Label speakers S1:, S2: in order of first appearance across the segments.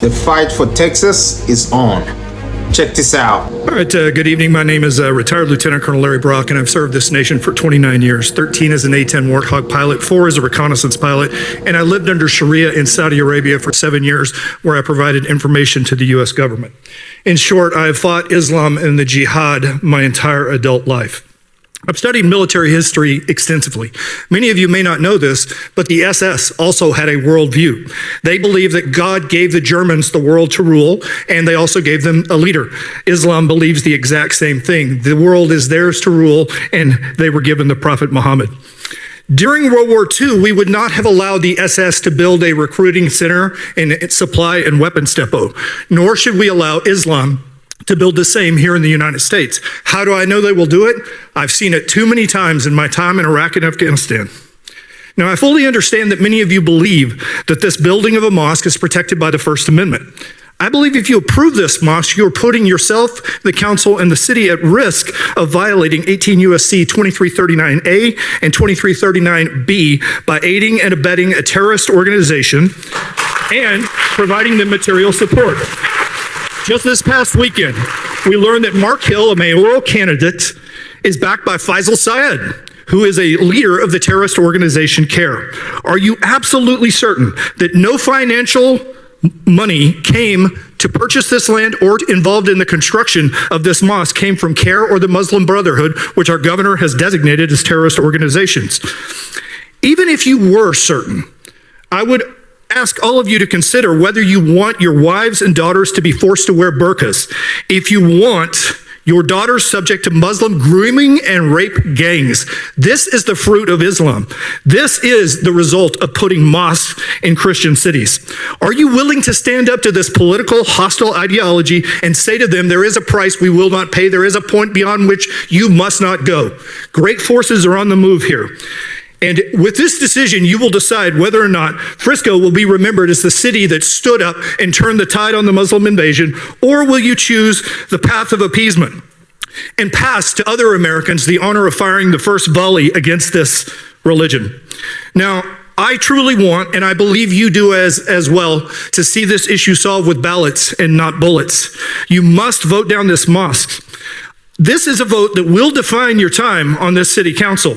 S1: The fight for Texas is on. Check this out.
S2: All right, good evening. My name is retired Lieutenant Colonel Larry Brock, and I've served this nation for 29 years, 13 as an A-10 Warthog pilot, 4 as a reconnaissance pilot, and I lived under Sharia in Saudi Arabia for 7 years, where I provided information to the U.S. government. In short, I have fought Islam and the jihad my entire adult life. I've studied military history extensively. Many of you may not know this, but the SS also had a worldview. They believed that God gave the Germans the world to rule, and they also gave them a leader. Islam believes the exact same thing. The world is theirs to rule, and they were given the Prophet Muhammad. During World War II, we would not have allowed the SS to build a recruiting center and supply and weapons depot, nor should we allow Islam to build the same here in the United States. How do I know they will do it? I've seen it too many times in my time in Iraq and Afghanistan. Now, I fully understand that many of you believe that this building of a mosque is protected by the First Amendment. I believe if you approve this mosque, you're putting yourself, the council, and the city at risk of violating 18 U.S.C. 2339A and 2339B by aiding and abetting a terrorist organization and providing them material support. Just this past weekend, we learned that Mark Hill, a mayoral candidate, is backed by Faisal Syed, who is a leader of the terrorist organization CARE. Are you absolutely certain that no financial money came to purchase this land or involved in the construction of this mosque came from CARE or the Muslim Brotherhood, which our governor has designated as terrorist organizations? Even if you were certain, I would ask all of you to consider whether you want your wives and daughters to be forced to wear burqas. If you want your daughters subject to Muslim grooming and rape gangs, this is the fruit of Islam. This is the result of putting mosques in Christian cities. Are you willing to stand up to this political hostile ideology and say to them, there is a price we will not pay, there is a point beyond which you must not go? Great forces are on the move here. And with this decision, you will decide whether or not Frisco will be remembered as the city that stood up and turned the tide on the Muslim invasion, or will you choose the path of appeasement and pass to other Americans the honor of firing the first volley against this religion? Now, I truly want, and I believe you do as well, to see this issue solved with ballots and not bullets. You must vote down this mosque. This is a vote that will define your time on this city council.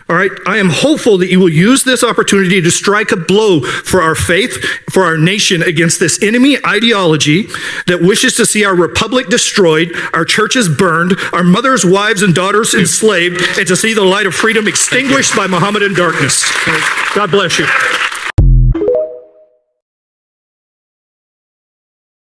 S2: All right, I am hopeful that you will use this opportunity to strike a blow for our faith, for our nation against this enemy ideology that wishes to see our republic destroyed, our churches burned, our mothers, wives, and daughters enslaved, and to see the light of freedom extinguished by Mohammedan darkness. God bless you.